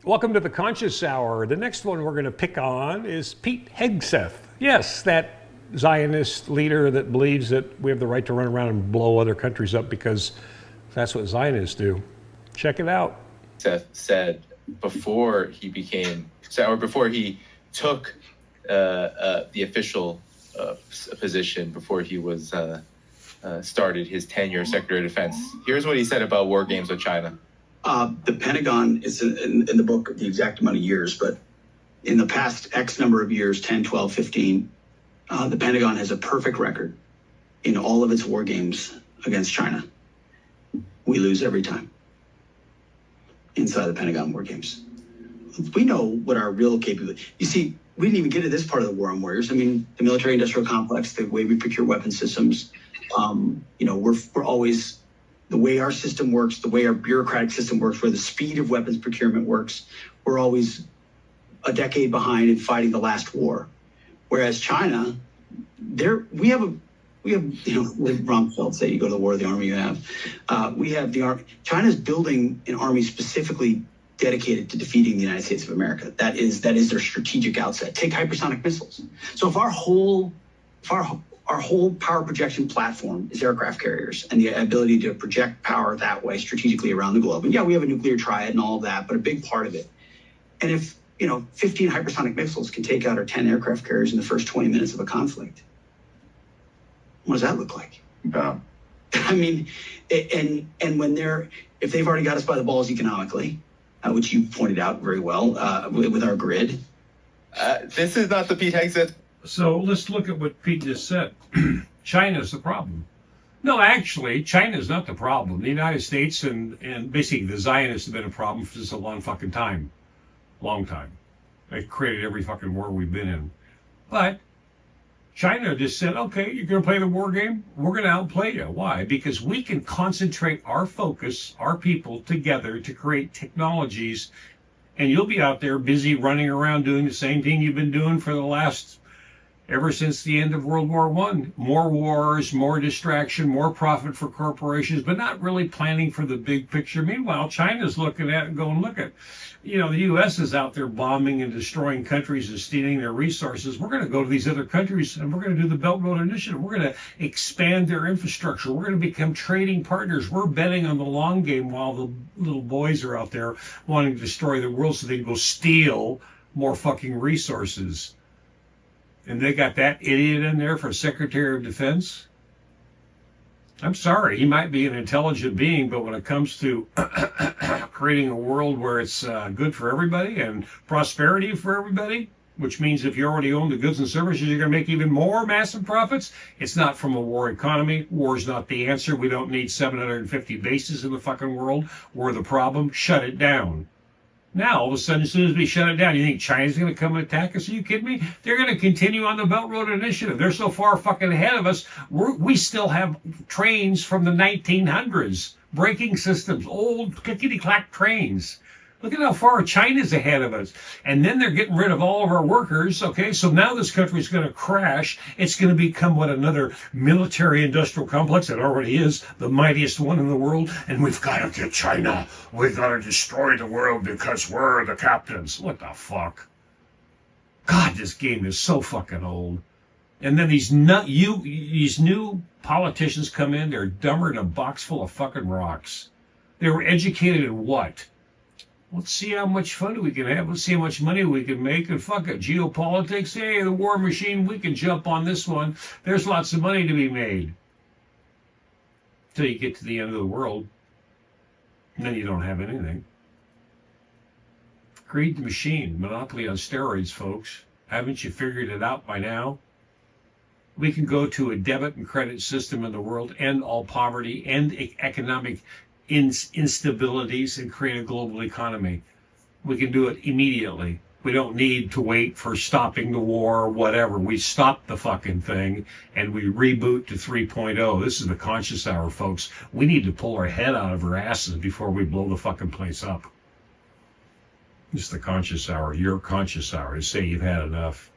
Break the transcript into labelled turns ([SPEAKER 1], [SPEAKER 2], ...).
[SPEAKER 1] Welcome to the Conscious Hour. The next one we're going to pick on is Pete Hegseth. Yes, that Zionist leader that believes that we have the right to run around and blow other countries up because that's what Zionists do. Check it out.
[SPEAKER 2] Seth said before he took the official position, before he was started his tenure as Secretary of Defense. Here's what he said about war games with China.
[SPEAKER 3] The Pentagon is in the book, the exact amount of years, but in the past X number of years, 10, 12, 15, the Pentagon has a perfect record in all of its war games against China. We lose every time inside the Pentagon war games. We know what our real capability. You see, we didn't even get to this part of the war on warriors. I mean, the military-industrial complex, the way we procure weapon systems. We're always, the way our system works, the way our bureaucratic system works, where the speed of weapons procurement works, we're always a decade behind in fighting the last war. Whereas China, we have, with Rumsfeld say, you go to the war of the army you have. We have the army. China's building an army specifically dedicated to defeating the United States of America. That is their strategic outset. Take hypersonic missiles. So if our whole power projection platform is aircraft carriers and the ability to project power that way strategically around the globe. And yeah, we have a nuclear triad and all of that, but a big part of it. And if 15 hypersonic missiles can take out our 10 aircraft carriers in the first 20 minutes of a conflict, what does that look like?
[SPEAKER 2] Yeah.
[SPEAKER 3] I mean, and when if they've already got us by the balls economically, which you pointed out very well with our grid.
[SPEAKER 2] This is not the Pete Hegseth.
[SPEAKER 4] So let's look at what Pete just said. China's the problem. No, actually, China's not the problem. The United States and basically the Zionists have been a problem for just a long fucking time. Long time. They created every fucking war we've been in. But China just said, okay, you're going to play the war game? We're going to outplay you. Why? Because we can concentrate our focus, our people together to create technologies, and you'll be out there busy running around doing the same thing you've been doing for the last, ever since the end of World War I. More wars, more distraction, more profit for corporations, but not really planning for the big picture. Meanwhile, China's looking at it and going, look at, the U.S. is out there bombing and destroying countries and stealing their resources. We're going to go to these other countries and we're going to do the Belt and Road Initiative. We're going to expand their infrastructure. We're going to become trading partners. We're betting on the long game while the little boys are out there wanting to destroy the world so they can go steal more fucking resources. And they got that idiot in there for Secretary of Defense. I'm sorry, he might be an intelligent being, but when it comes to creating a world where it's good for everybody and prosperity for everybody, which means if you already own the goods and services, you're going to make even more massive profits. It's not from a war economy. War is not the answer. We don't need 750 bases in the fucking world. We're the problem. Shut it down. Now, all of a sudden, as soon as we shut it down, you think China's going to come and attack us? Are you kidding me? They're going to continue on the Belt Road Initiative. They're so far fucking ahead of us. We still have trains from the 1900s, braking systems, old clickety-clack trains. Look at how far China's ahead of us. And then they're getting rid of all of our workers, okay? So now this country's going to crash. It's going to become another military-industrial complex. It already is, the mightiest one in the world. And we've got to get China. We've got to destroy the world because we're the captains. What the fuck? God, this game is so fucking old. And then these new politicians come in. They're dumber than a box full of fucking rocks. They were educated in what? Let's see how much fun we can have. Let's see how much money we can make. And fuck it, geopolitics. Hey, the war machine, we can jump on this one. There's lots of money to be made. Till you get to the end of the world. And then you don't have anything. Greed the machine. Monopoly on steroids, folks. Haven't you figured it out by now? We can go to a debit and credit system in the world, end all poverty, end economic instabilities, and create a global economy. We can do it immediately. We don't need to wait for stopping the war or whatever. We stop the fucking thing and we reboot to 3.0. This is the Conscious Hour, folks. We need to pull our head out of our asses before we blow the fucking place up. This is the Conscious Hour, your Conscious Hour, to say you've had enough.